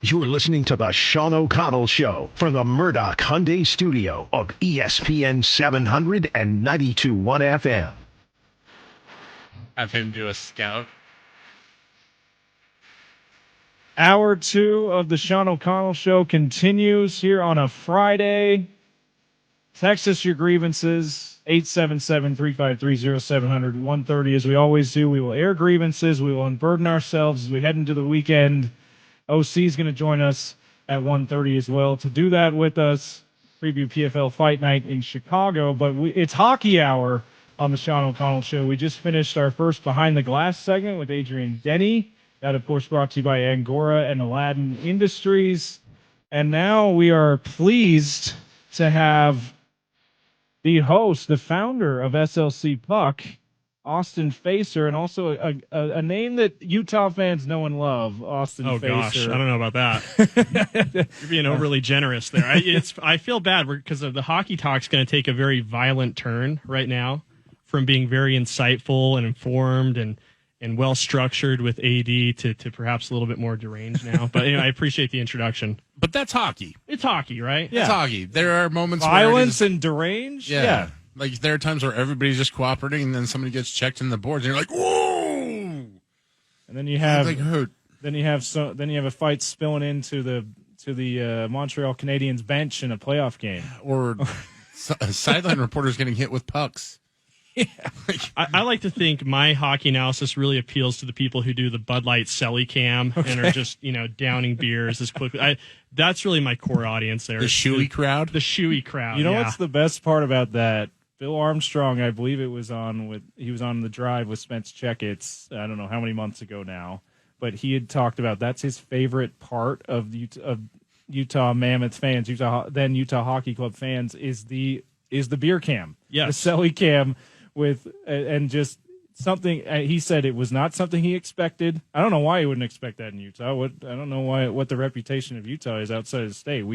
You're listening to the Sean O'Connell Show from the Murdoch Hyundai Studio of ESPN 700 and 92.1 FM. Have him do a scout. Hour 2 of the Sean O'Connell Show continues here on a Friday. Text us your grievances, 877-353-0700, 1:30. As we always do, we will air grievances. We will unburden ourselves as we head into the weekend. OC is going to join us at 1:30 as well to do that with us. Preview PFL Fight Night in Chicago. But it's hockey hour on the Sean O'Connell Show. We just finished our first Behind the Glass segment with Adrian Denny. That, of course, brought to you by Angora and Aladdin Industries. And now we are pleased to have the host, the founder of SLC Puck, Austin Facer, and also a name that Utah fans know and love, Austin Facer. Oh, gosh, I don't know about that. You're being overly generous there. I feel bad because the hockey talk's going to take a very violent turn right now from being very insightful and informed and well-structured with AD to perhaps a little bit more deranged now. But anyway, I appreciate the introduction. But that's hockey. It's hockey, right? Yeah. It's hockey. There are moments violence and deranged? Yeah. Like, there are times where everybody's just cooperating, and then somebody gets checked in the boards, and you're like, whoa! And then you have hurt. Then you have a fight spilling into the Montreal Canadiens bench in a playoff game. Or sideline reporters getting hit with pucks. Yeah. I like to think my hockey analysis really appeals to the people who do the Bud Light Celly Cam and are just, downing beers as quickly. That's really my core audience there. The shoey crowd? The shoey crowd. You know what's the best part about that? Bill Armstrong, I believe he was on the drive with Spence Checketts, I don't know how many months ago now, but he had talked about that's his favorite part of Utah Mammoth fans, Utah Hockey Club fans is the beer cam. Yes. The Celly cam with and just something he said it was not something he expected. I don't know why he wouldn't expect that in Utah. I don't know what the reputation of Utah is outside of the state.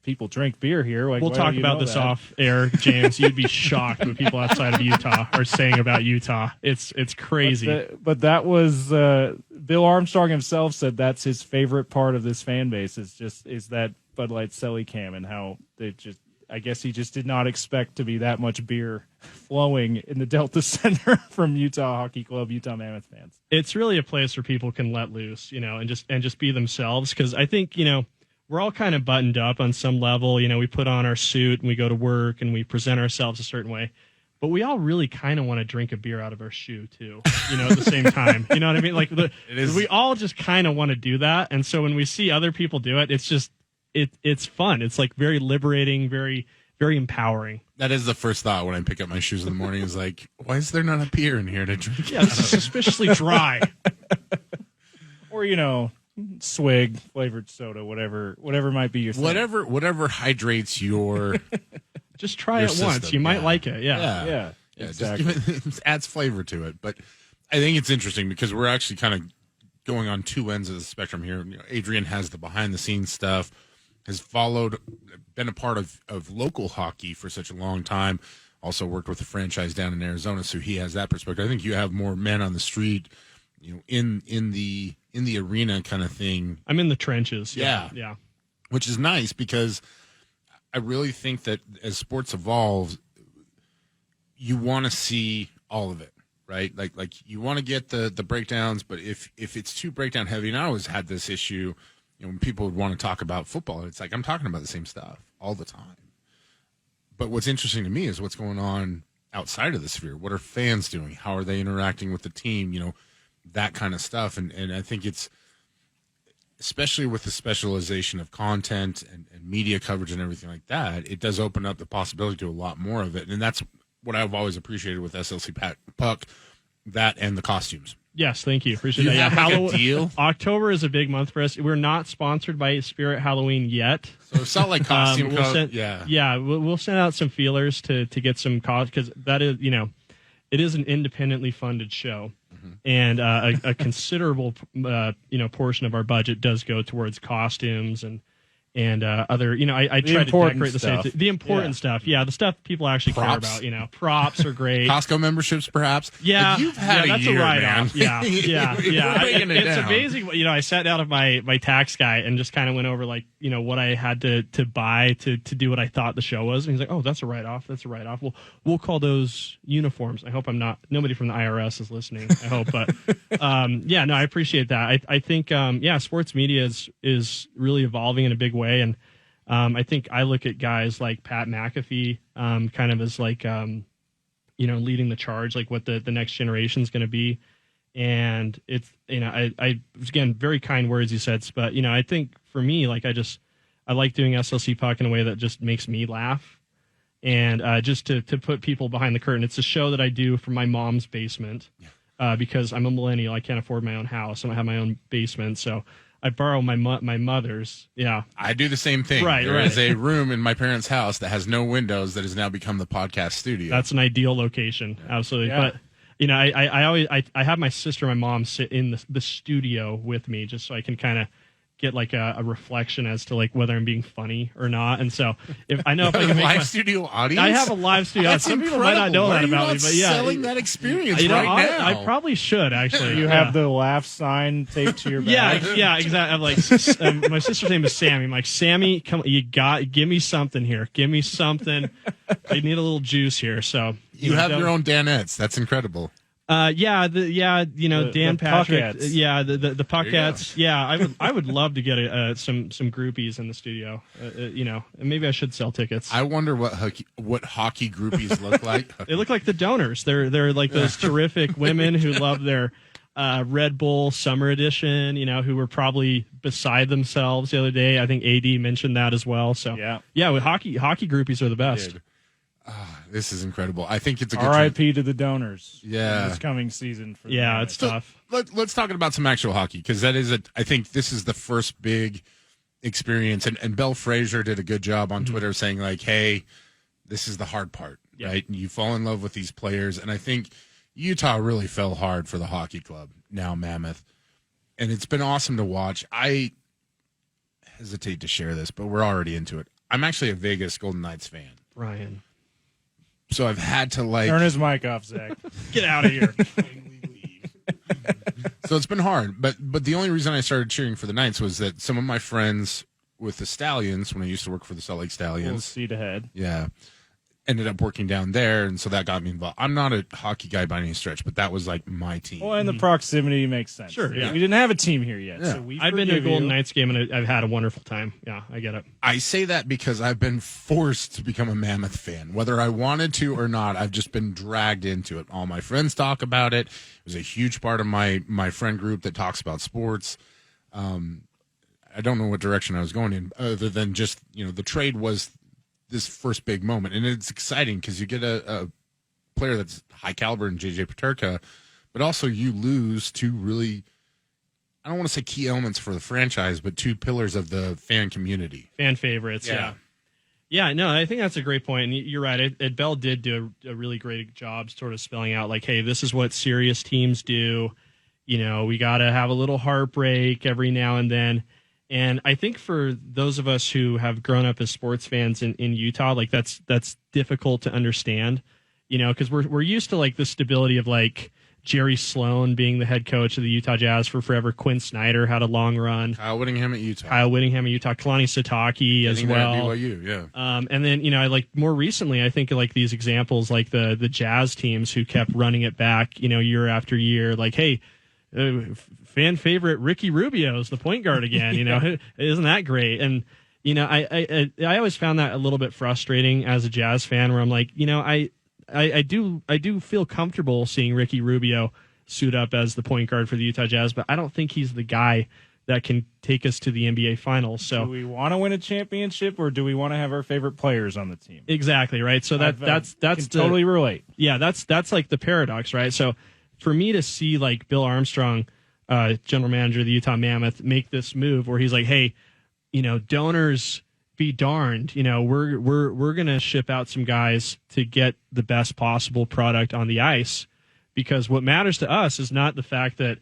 People drink beer here. Like, we'll talk about this off air, James. You'd be shocked what people outside of Utah are saying about Utah. It's crazy. But that was Bill Armstrong himself said that's his favorite part of this fan base is that Bud Light Celly Cam and how they just. I guess he just did not expect to be that much beer flowing in the Delta Center from Utah Hockey Club, Utah Mammoth fans. It's really a place where people can let loose, and just be themselves. Because I think, we're all kind of buttoned up on some level. We put on our suit and we go to work and we present ourselves a certain way. But we all really kind of want to drink a beer out of our shoe, too, at the same time. You know what I mean? Like, we all just kind of want to do that. And so when we see other people do it, it's just, it's fun. It's like very liberating, very, very empowering. That is the first thought when I pick up my shoes in the morning is like, why is there not a beer in here to drink? Yeah, this is suspiciously dry. Or, swig, flavored soda, whatever might be your thing. Whatever hydrates your just try your it system. once. You might like it. Yeah, exactly. Just adds flavor to it. But I think it's interesting because we're actually kind of going on two ends of the spectrum here. Adrian has the behind the scenes stuff, has been a part of local hockey for such a long time, also worked with a franchise down in Arizona, so he has that perspective. I think you have more men on the street, in the arena kind of thing. I'm in the trenches. Yeah. Which is nice because I really think that as sports evolve, you want to see all of it, right? Like you want to get the breakdowns, but if it's too breakdown heavy, and I always had this issue, when people would want to talk about football, it's like I'm talking about the same stuff all the time. But what's interesting to me is what's going on outside of the sphere. What are fans doing? How are they interacting with the team? That kind of stuff. And I think it's, especially with the specialization of content and media coverage and everything like that, it does open up the possibility to a lot more of it. And that's what I've always appreciated with SLC Puck, that and the costumes. Yes, thank you. Appreciate that. Yeah, Halloween deal. October is a big month for us. We're not sponsored by Spirit Halloween yet. So it's not like costume. We'll send out some feelers to get some cost because that is, it is an independently funded show, and a considerable portion of our budget does go towards costumes and and other, I try to decorate the stage. The important stuff. Yeah, the stuff people actually care about, props are great. Costco memberships, perhaps. Yeah. Like, you've had that's year, a write-off. man. Yeah. It's amazing. I sat down with my tax guy and just kind of went over what I had to buy to do what I thought the show was. And he's like, oh, that's a write-off. That's a write-off. We'll call those uniforms. I hope nobody from the IRS is listening. I hope, but I appreciate that. I think, sports media is really evolving in a big way. And I think I look at guys like Pat McAfee kind of as leading the charge, like what the next generation is going to be. And it's, I again, very kind words you said, but, I think for me, I like doing SLC Puck in a way that just makes me laugh. And just to put people behind the curtain, it's a show that I do from my mom's basement because I'm a millennial. I can't afford my own house. I don't have my own basement. So I borrow my mother's. Yeah, I do the same thing. Right, There is a room in my parents' house that has no windows that has now become the podcast studio. That's an ideal location, absolutely. Yeah. But I have my sister and my mom sit in the studio with me just so I can kind of get a reflection as to whether I'm being funny or not. And so if I can make live studio audience, I have a live studio. That's Some incredible. people might not know Why that are you about not me, but yeah, selling that experience now. I probably should actually. You have the laugh sign taped to your back. Yeah, exactly. I'm like, my sister's name is Sammy. I'm like, Sammy, come, give me something here. Give me something. I need a little juice here. So you have your own Danettes. That's incredible. Dan Patrick. Puckettes. Yeah, the Puckettes. Yeah, I would love to get some groupies in the studio. And maybe I should sell tickets. I wonder what hockey groupies look like. They look like the donors. They're like those terrific women who love their Red Bull Summer Edition. Who were probably beside themselves the other day. I think AD mentioned that as well. So with hockey groupies are the best. This is incredible. I think it's a good R.I.P. to the donors. Yeah, this coming season. It's tough. Let's talk about some actual hockey because that is I think this is the first big experience. And Belle Fraser did a good job on Twitter saying hey, this is the hard part, right? And you fall in love with these players, and I think Utah really fell hard for the hockey club now, Mammoth, and it's been awesome to watch. I hesitate to share this, but we're already into it. I'm actually a Vegas Golden Knights fan, Bryan. So I've had to turn his mic off, Zach. Get out of here. So it's been hard, but the only reason I started cheering for the Knights was that some of my friends with the Stallions, when I used to work for the Salt Lake Stallions, Full seat ahead. Yeah, ended up working down there, and so that got me involved. I'm not a hockey guy by any stretch, but that was my team. Well, and the proximity makes sense. Sure, yeah. We didn't have a team here yet, so I've been to a Golden Knights game, and I've had a wonderful time. Yeah, I get it. I say that because I've been forced to become a Mammoth fan. Whether I wanted to or not, I've just been dragged into it. All my friends talk about it. It was a huge part of my friend group that talks about sports. I don't know what direction I was going in other than just, the trade was this first big moment. And it's exciting because you get a player that's high caliber in J.J. Peterka, but also you lose two really, I don't want to say key elements for the franchise, but two pillars of the fan community. Fan favorites, yeah. Yeah, no, I think that's a great point. And you're right. Bell did do a really great job sort of spelling out, hey, this is what serious teams do. We got to have a little heartbreak every now and then. And I think for those of us who have grown up as sports fans in Utah, that's difficult to understand, because we're used to the stability of Jerry Sloan being the head coach of the Utah Jazz for forever. Quinn Snyder had a long run. Kyle Whittingham at Utah. Kalani Sitake as well. BYU, yeah. And then, more recently, I think these examples, the Jazz teams who kept running it back, year after year, hey, fan favorite Ricky Rubio is the point guard again. Isn't that great? And I always found that a little bit frustrating as a Jazz fan, where I'm I do feel comfortable seeing Ricky Rubio suit up as the point guard for the Utah Jazz, but I don't think he's the guy that can take us to the NBA Finals. So, do we want to win a championship, or do we want to have our favorite players on the team? Exactly right. So that's totally relate. Yeah, that's the paradox, right? So, for me to see Bill Armstrong, general manager of the Utah Mammoth, make this move where he's hey, donors be darned, we're gonna ship out some guys to get the best possible product on the ice, because what matters to us is not the fact that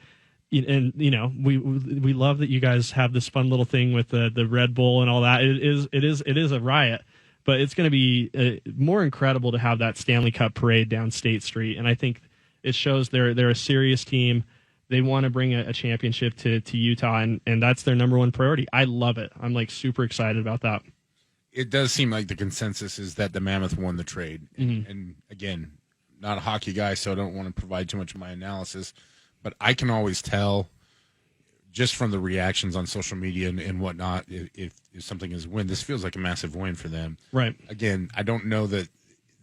and we love that you guys have this fun little thing with the Red Bull and all that. It is a riot, but it's going to be more incredible to have that Stanley Cup parade down State Street, and I think it shows they're a serious team. They want to bring a championship to Utah, and that's their number one priority. I love it. I'm like super excited about that. It does seem like the consensus is that the Mammoth won the trade. And again, not a hockey guy, so I don't want to provide too much of my analysis, but I can always tell just from the reactions on social media and whatnot, if something is a win, this feels like a massive win for them. Right. Again, I don't know that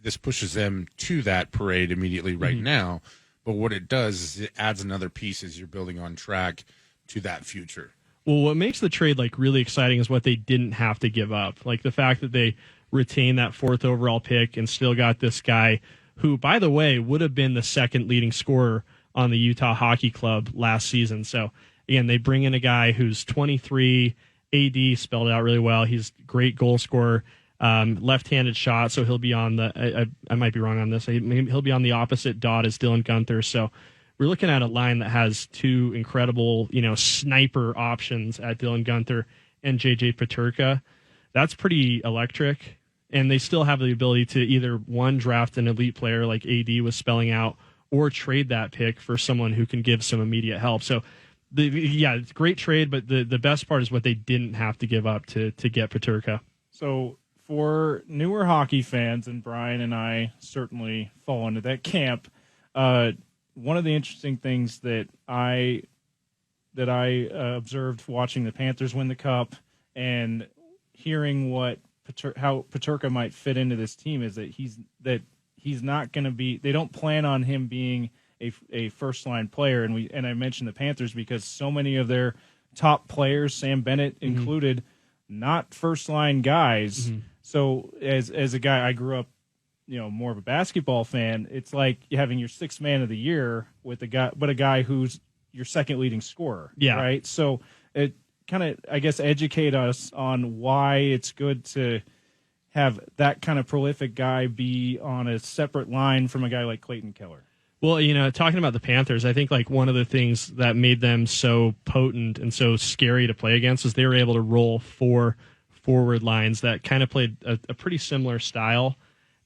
this pushes them to that parade immediately right now, but what it does is it adds another piece as you're building on track to that future. Well, what makes the trade like really exciting is what they didn't have to give up. Like the fact that they retained that 4th overall pick and still got this guy who, by the way, would have been the second leading scorer on the Utah Hockey Club last season. So again, they bring in a guy who's 23, AD spelled out really well. He's a great goal scorer, left-handed shot. So he'll be on the, I might be wrong on this. He'll be on the opposite dot as Dylan Guenther. So we're looking at a line that has two incredible, sniper options at Dylan Guenther and JJ Peterka. That's pretty electric. And they still have the ability to either one, draft an elite player like AD was spelling out, or trade that pick for someone who can give some immediate help. So it's a great trade, but the best part is what they didn't have to give up to get Peterka. So for newer hockey fans, and Bryan and I certainly fall into that camp, one of the interesting things that I observed watching the Panthers win the Cup and hearing how Peterka might fit into this team is that he's not going to be. They don't plan on him being a first line player, and I mentioned the Panthers because so many of their top players, Sam Bennett included, not first line guys. So as a guy, I grew up, more of a basketball fan. It's like having your 6th man of the year with a guy who's your second leading scorer. Yeah. Right. So it kind of, I guess, educate us on why it's good to have that kind of prolific guy be on a separate line from a guy like Clayton Keller. Well, talking about the Panthers, I think like one of the things that made them so potent and so scary to play against is they were able to roll 4 forward lines that kind of played a pretty similar style.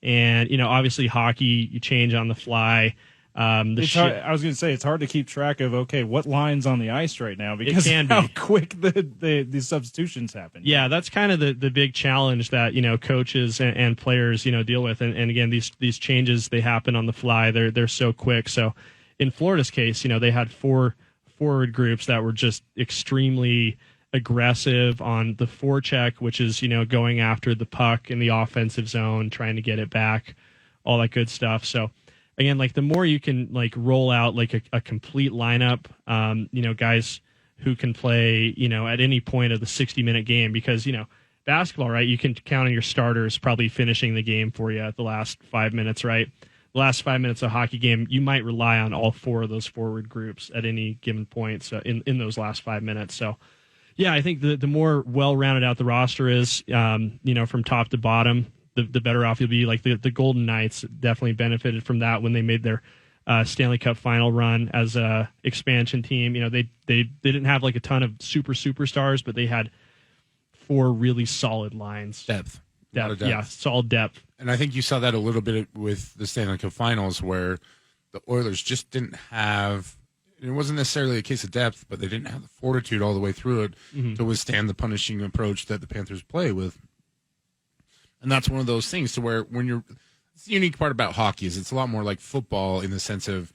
And, obviously hockey, you change on the fly. I was going to say, it's hard to keep track of, what line's on the ice right now because of how quick the substitutions happen. Yeah, that's kind of the big challenge that, coaches and players, deal with. And again, these changes, they happen on the fly. They're so quick. So in Florida's case, they had 4 forward groups that were just extremely aggressive on the forecheck, which is, going after the puck in the offensive zone, trying to get it back, all that good stuff. So again, like the more you can like roll out like a complete lineup, guys who can play, at any point of the 60-minute game, because, basketball, right, you can count on your starters probably finishing the game for you at the last 5 minutes, right? The last 5 minutes of a hockey game, you might rely on all 4 of those forward groups at any given point. So in those last 5 minutes. So yeah, I think the more well-rounded out the roster is, from top to bottom, the better off you'll be. Like the Golden Knights definitely benefited from that when they made their Stanley Cup final run as a expansion team. They didn't have like a ton of superstars, but they had 4 really solid lines. Depth. Yeah, solid depth. And I think you saw that a little bit with the Stanley Cup finals where the Oilers just didn't have. It wasn't necessarily a case of depth, but they didn't have the fortitude all the way through it to withstand the punishing approach that the Panthers play with. And that's one of those things to where it's the unique part about hockey is it's a lot more like football in the sense of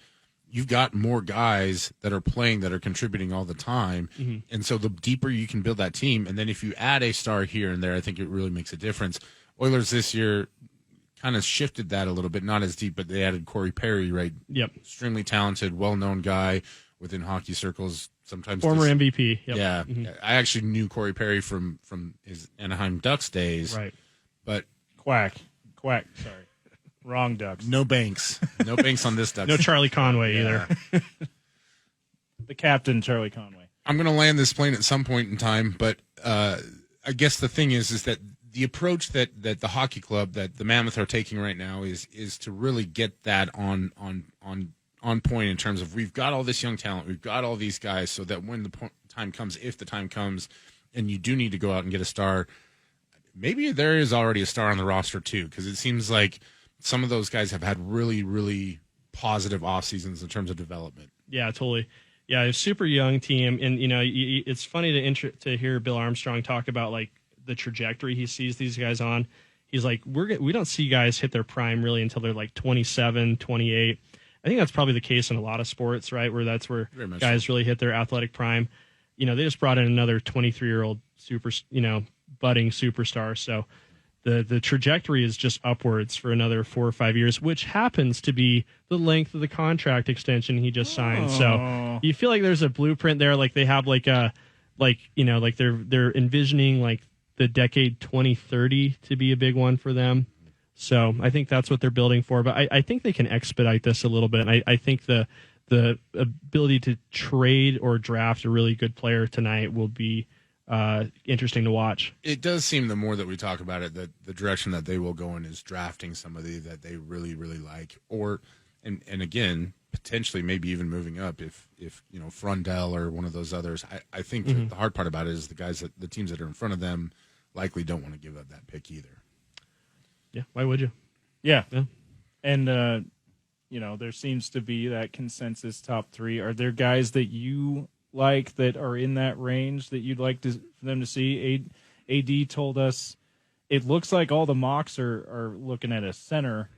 you've got more guys that are playing that are contributing all the time. And so the deeper you can build that team, and then if you add a star here and there, I think it really makes a difference. Oilers this year kind of shifted that a little bit, not as deep, but they added Corey Perry, right? Yep. Extremely talented, well-known guy within hockey circles. Sometimes former MVP. Yep. Yeah. I actually knew Corey Perry from his Anaheim Ducks days. Right. But Quack. Sorry. Wrong Ducks. No Banks. No Banks on this Ducks. No Charlie Conway either. The captain, Charlie Conway. I'm going to land this plane at some point in time, but I guess the thing is that the approach that the hockey club, that the Mammoth are taking right now is to really get that on on point in terms of we've got all this young talent, we've got all these guys, so that when the time comes, if the time comes, and you do need to go out and get a star, maybe there is already a star on the roster too, because it seems like some of those guys have had really, really positive off seasons in terms of development. Yeah, totally. Yeah, a super young team, and it's funny to hear Bill Armstrong talk about like the trajectory he sees these guys on. He's like, we don't see guys hit their prime really until they're like 27, 28. I think that's probably the case in a lot of sports, right? Where that's where guys really hit their athletic prime. They just brought in another 23-year-old budding superstar. So the trajectory is just upwards for another 4 or 5 years, which happens to be the length of the contract extension he just signed. So you feel like there's a blueprint there, like they have they're envisioning like the decade 2030 to be a big one for them. So I think that's what they're building for. But I think they can expedite this a little bit. And I think the ability to trade or draft a really good player tonight will be interesting to watch. It does seem the more that we talk about it that the direction that they will go in is drafting somebody that they really, really like, and again, potentially maybe even moving up if Frundell or one of those others. I think the hard part about it is the teams that are in front of them likely don't want to give up that pick either. Yeah, why would you? Yeah. And there seems to be that consensus top three. Are there guys that you like that are in that range that you'd like for them to see? AD told us it looks like all the mocks are looking at a center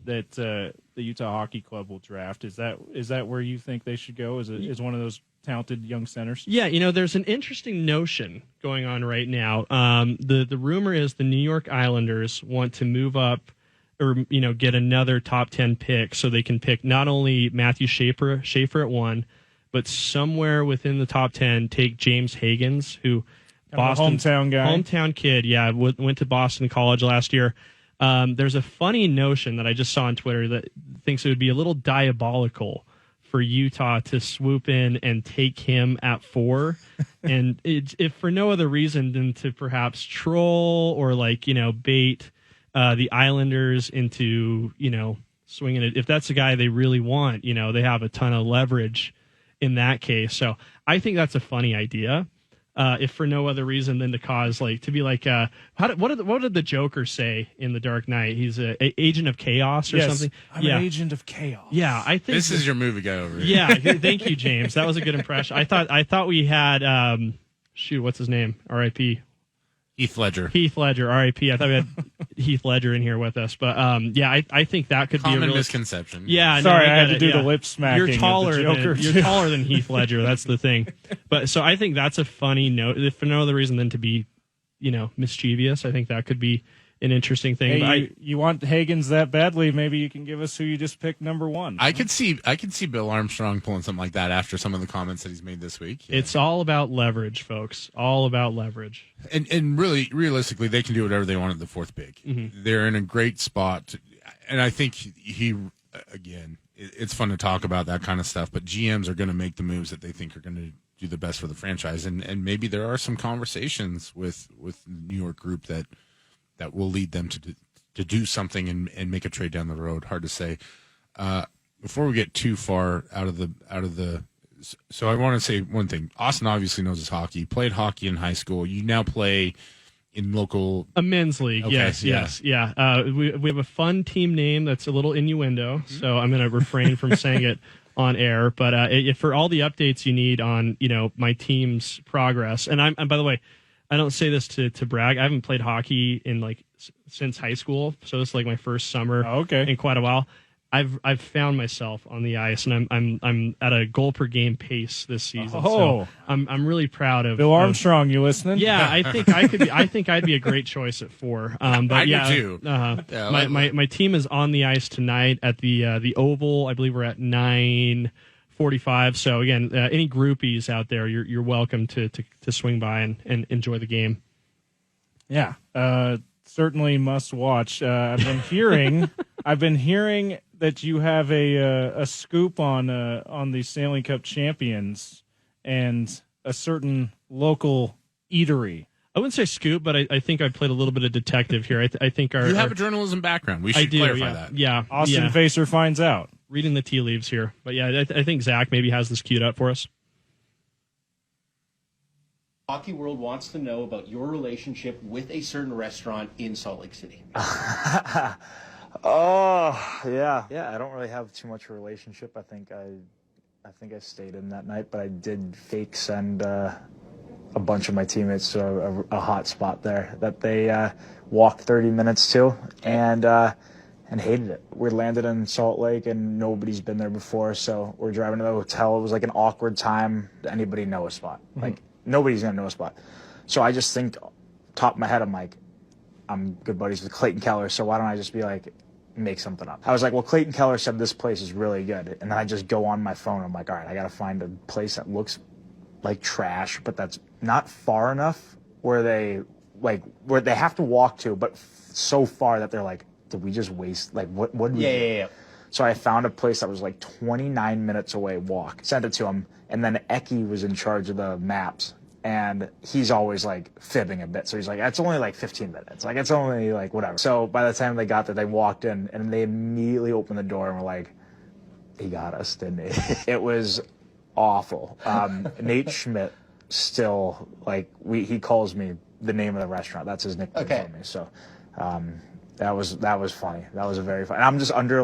that the Utah Hockey Club will draft. Is that where you think they should go? Is one of those talented young centers? Yeah, there's an interesting notion going on right now. The rumor is the New York Islanders want to move up or get another top 10 pick so they can pick not only Matthew Schaefer at 1, but somewhere within the top 10 take James Higgins, who Boston hometown kid, went to Boston College last year. There's a funny notion that I just saw on Twitter that thinks it would be a little diabolical for Utah to swoop in and take him at 4, and if for no other reason than to perhaps troll or bait the Islanders into swinging it. If that's the guy they really want, they have a ton of leverage in that case. So I think that's a funny idea. If for no other reason than to cause what did the Joker say in The Dark Knight? He's an agent of chaos or something. I'm an agent of chaos. Yeah, I think this is your movie guy over here. Yeah, thank you, James. That was a good impression. I thought we had what's his name? R.I.P. Heath Ledger, R.I.P. I thought we had Heath Ledger in here with us, but I think that could common be a real misconception. Yeah, sorry, I had to do the lip smacking. You're taller than Heath Ledger. That's the thing. But so I think that's a funny note. If for no other reason than to be, mischievous, I think that could be an interesting thing. Hey, you want Higgins that badly? Maybe you can give us who you just picked number 1. I could see Bill Armstrong pulling something like that after some of the comments that he's made this week. Yeah. It's all about leverage, folks. All about leverage. And really, realistically, they can do whatever they want at the 4th pick. Mm-hmm. They're in a great spot, and I think it's fun to talk about that kind of stuff. But GMs are going to make the moves that they think are going to do the best for the franchise, and maybe there are some conversations with the New York group that will lead them to do something and make a trade down the road. Hard to say. Before we get too far out of the, so I want to say one thing. Austin obviously knows his hockey. Played hockey in high school. You now play in a men's league. Okay, yes. We have a fun team name that's a little innuendo, so I'm going to refrain from saying it on air. But for all the updates you need on my team's progress, and by the way, I don't say this to brag. I haven't played hockey in since high school, so it's my first summer in quite a while. I've found myself on the ice, and I'm at a goal per game pace this season. So I'm really proud of Bill Armstrong. You listening? Yeah, I think I could be. I think I'd be a great choice at 4. But I do too. My team is on the ice tonight at the Oval. I believe we're at 9:45. So again, any groupies out there, you're welcome to swing by and enjoy the game. Yeah, certainly must watch. I've been hearing that you have a scoop on the Stanley Cup champions and a certain local eatery. I wouldn't say scoop, but I think I played a little bit of detective here. I think you have a journalism background. We should clarify that. Yeah, Austin Facer finds out. reading the tea leaves here. But yeah, I think Zach maybe has this queued up for us. Hockey World wants to know about your relationship with a certain restaurant in Salt Lake City. Oh, yeah. Yeah, I don't really have too much of a relationship. I think I stayed in that night, but I did fake send a bunch of my teammates to a hot spot there that they walked 30 minutes to and hated it. We landed in Salt Lake and nobody's been there before, so we're driving to the hotel. It was like an awkward time. Anybody know a spot? Mm-hmm. Like, nobody's going to know a spot. So I just think, top of my head, I'm like, I'm good buddies with Clayton Keller, so why don't I just be like, make something up? I was like, well, Clayton Keller said this place is really good. And then I just go on my phone. I'm like, all right, I got to find a place that looks like trash, but that's not far enough where they have to walk to, but so far that they're like, did we just waste, like, what did we do? Yeah. So I found a place that was like 29 minutes away walk, sent it to him, and then Eki was in charge of the maps. And he's always, like, fibbing a bit. So he's like, it's only, like, 15 minutes. Like, it's only, like, whatever. So by the time they got there, they walked in, and they immediately opened the door and were like, he got us, didn't he? It was awful. Nate Schmidt still, like, he calls me the name of the restaurant. That's his nickname for me. So that was funny. That was a very funny. And I'm just under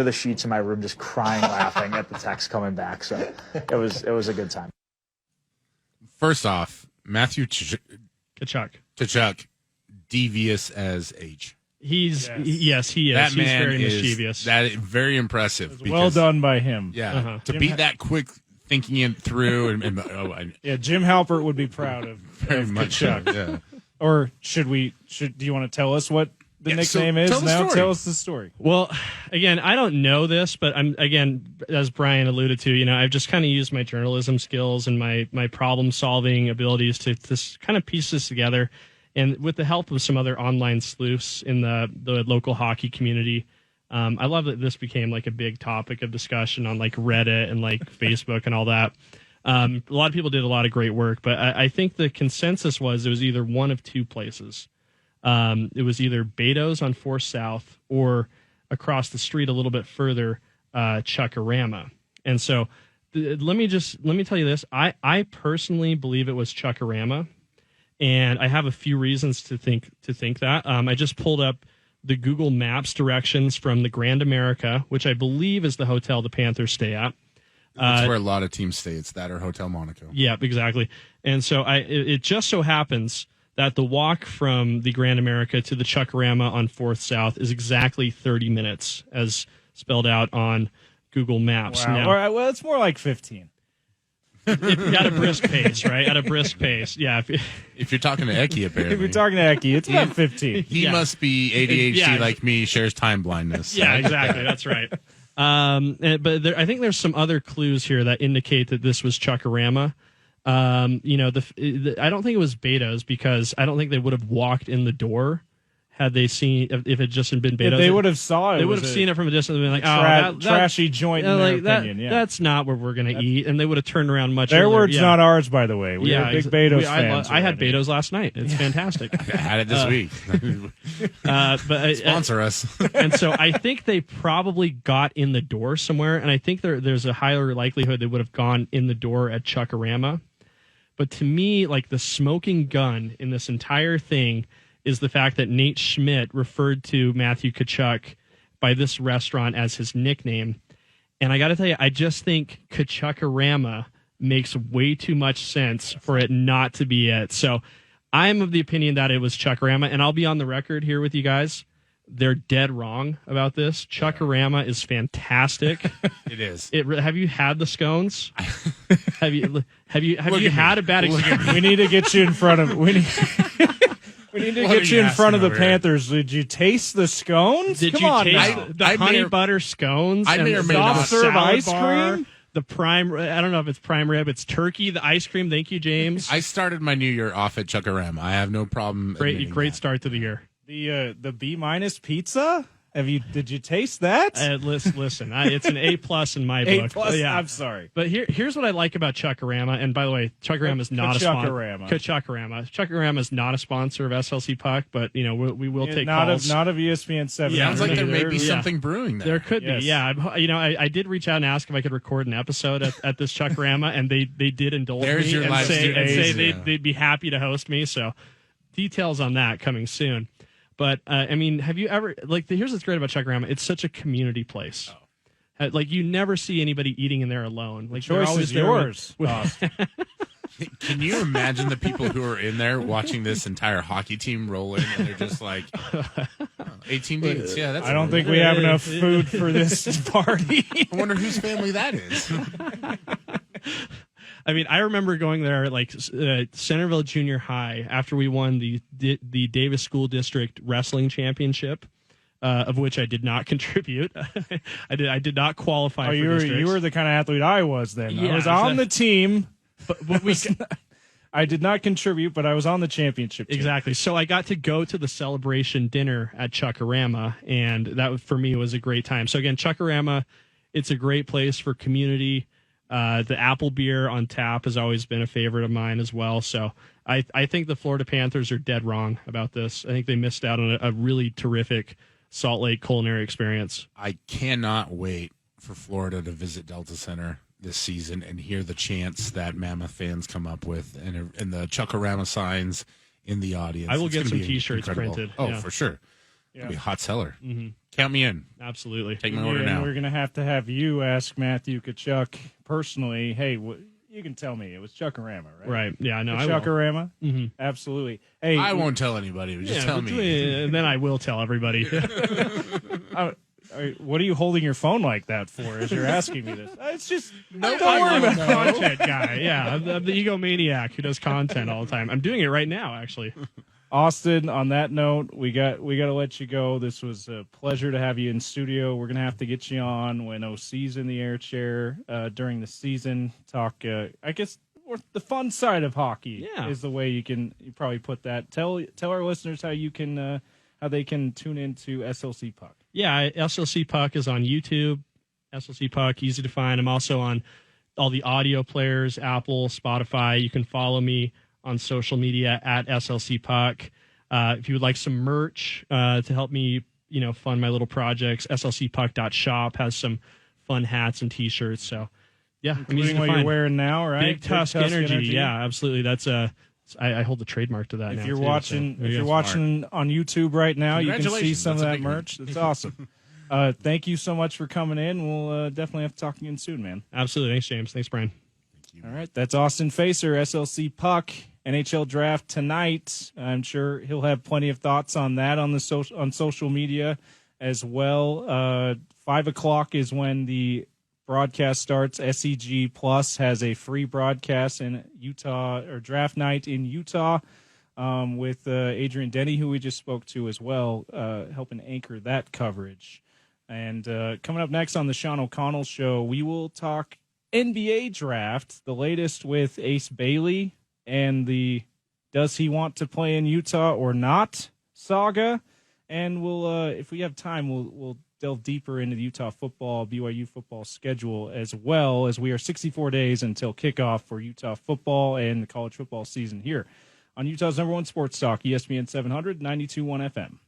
the sheets in my room just crying, laughing at the text coming back. So it was a good time. First off, Matthew Tkachuk, devious as H. Yes, he is. That He's man very is mischievous. Very impressive. Well done by him. Yeah, to be that quick thinking it through Jim Halpert would be proud of very much. Tkachuk. Yeah. Or do you want to tell us what the nickname is now? Tell us the story. Well, again, I don't know this, but as Bryan alluded to, I've just kind of used my journalism skills and my problem solving abilities to kind of piece this together. And with the help of some other online sleuths in the local hockey community, I love that this became like a big topic of discussion on like Reddit and like Facebook and all that. A lot of people did a lot of great work, but I think the consensus was it was either one of two places. It was either Beto's on 4th South or across the street a little bit further, Chuck-A-Rama. And so let me tell you this. I personally believe it was Chuck-A-Rama, and I have a few reasons to think that. I just pulled up the Google Maps directions from the Grand America, which I believe is the hotel the Panthers stay at. That's where a lot of teams stay. It's that or Hotel Monaco. Yeah, exactly. And so it just so happens that the walk from the Grand America to the Chuck-A-Rama on 4th South is exactly 30 minutes, as spelled out on Google Maps. Wow. Now, Well, it's more like 15. At a brisk pace, right? At a brisk pace, yeah. If you're talking to Eki, apparently. If you're talking to Eki, it's about 15. He must be ADHD like me, shares time blindness. Yeah, exactly. That's right. But I think there's some other clues here that indicate that this was Chuck-A-Rama. I don't think it was Beto's because I don't think they would have walked in the door had they seen if it just had been Beto's. If they would have saw it. They would have seen it from a distance and been like, trashy joint in their opinion. Yeah. That's not where we're going to eat. And they would have turned around much Their earlier. words, not ours, by the way. We are big Beto's fans. I had Beto's last night. It's fantastic. I had it this week. But Sponsor us. And so I think they probably got in the door somewhere, and I think there's a higher likelihood they would have gone in the door at Chuck-A-Rama. But to me, like the smoking gun in this entire thing is the fact that Nate Schmidt referred to Matthew Tkachuk by this restaurant as his nickname. And I got to tell you, I just think Chuck-A-Rama makes way too much sense for it not to be it. So I'm of the opinion that it was Chuck-A-Rama, and I'll be on the record here with you guys. They're dead wrong about this. Chuck-A-Rama is fantastic. It is. Have you had the scones? have you had a bad experience? We need to get you in front of. We need to get you in front of the Panthers. Did you taste the scones? Did you taste the honey butter scones? I may or may not. Soft serve ice cream? The prime, I don't know if it's prime rib. It's turkey, the ice cream. Thank you, James. I started my new year off at Chuck-A-Rama. I have no problem. Great start to the year. The B- pizza? Did you taste that? Listen, it's an A+ in my A+. book. Yeah. I'm sorry. But here's what I like about Chuck-A-Rama. And by the way, Chuck-A-Rama is not a sponsor. Chuck-A-Rama. Chuck-A-Rama is not a sponsor of SLC Puck, but we will take calls. Not of ESPN 7. Sounds like there may be something brewing there. There could be. Yeah. I did reach out and ask if I could record an episode at this Chuck-A-Rama, and they did indulge There's me your say they'd be happy to host me. So details on that coming soon. But have you ever here's what's great about Chuck-A-Rama? It's such a community place. You never see anybody eating in there alone. Like, the choice is yours. Can you imagine the people who are in there watching this entire hockey team roll in, and they're just like, 18 dudes. Yeah, that's. I don't think we have enough food for this party. I wonder whose family that is. I remember going there Centerville Junior High after we won the Davis School District Wrestling Championship, of which I did not contribute. I did not qualify. For you were the kind of athlete I was then. Yeah, I was on the team, but I did not contribute, but I was on the championship team. Exactly. So I got to go to the celebration dinner at Chuck-A-Rama, and that for me was a great time. So again, Chuck-A-Rama, it's a great place for community. The apple beer on tap has always been a favorite of mine as well. So I think the Florida Panthers are dead wrong about this. I think they missed out on a really terrific Salt Lake culinary experience. I cannot wait for Florida to visit Delta Center this season and hear the chants that Mammoth fans come up with and the Chuck-A-Rama signs in the audience. I will get some T-shirts printed. Oh, yeah. For sure. Yeah. It'll be a hot seller. Mm-hmm. Count me in. Absolutely. Take my order now. And we're going to have you ask Matthew Tkachuk personally, hey, you can tell me it was Chuck-A-Rama, right? Right. Yeah, no, I will. Chuck-A-Rama? Mm-hmm. Absolutely. Hey, I won't tell anybody. Just tell me. And then I will tell everybody. What are you holding your phone like that for as you're asking me this? It's just, don't worry about content guy. Yeah, I'm the egomaniac who does content all the time. I'm doing it right now, actually. Austin, on that note, we got to let you go. This was a pleasure to have you in studio. We're going to have to get you on when OC's in the air chair during the season. Talk, I guess, the fun side of hockey is the way you probably put that. Tell our listeners how they can tune into SLC Puck. Yeah, SLC Puck is on YouTube. SLC Puck, easy to find. I'm also on all the audio players, Apple, Spotify. You can follow me on social media at SLC Puck. If you would like some merch to help me, fund my little projects, slcpuck.shop has some fun hats and T-shirts. So, yeah, including what you're wearing now, right? Big Tusk Energy. Yeah, absolutely. That's I hold the trademark to that. If you're watching on YouTube right now, you can see some of that merch. That's awesome. Thank you so much for coming in. We'll definitely have to talk again soon, man. Absolutely. Thanks, James. Thanks, Bryan. All right, that's Austin Facer, SLC Puck, NHL Draft tonight. I'm sure he'll have plenty of thoughts on that on social media as well. 5 o'clock is when the broadcast starts. SEG Plus has a free broadcast in Utah, or draft night in Utah, with Adrian Denny, who we just spoke to as well, helping anchor that coverage. And coming up next on the Sean O'Connell Show, we will talk NBA draft, the latest with Ace Bailey and the does he want to play in Utah or not saga. And we'll, if we have time, we'll delve deeper into the Utah football, BYU football schedule, as well as we are 64 days until kickoff for Utah football and the college football season here on Utah's #1 sports talk, ESPN 700, 92.1 FM.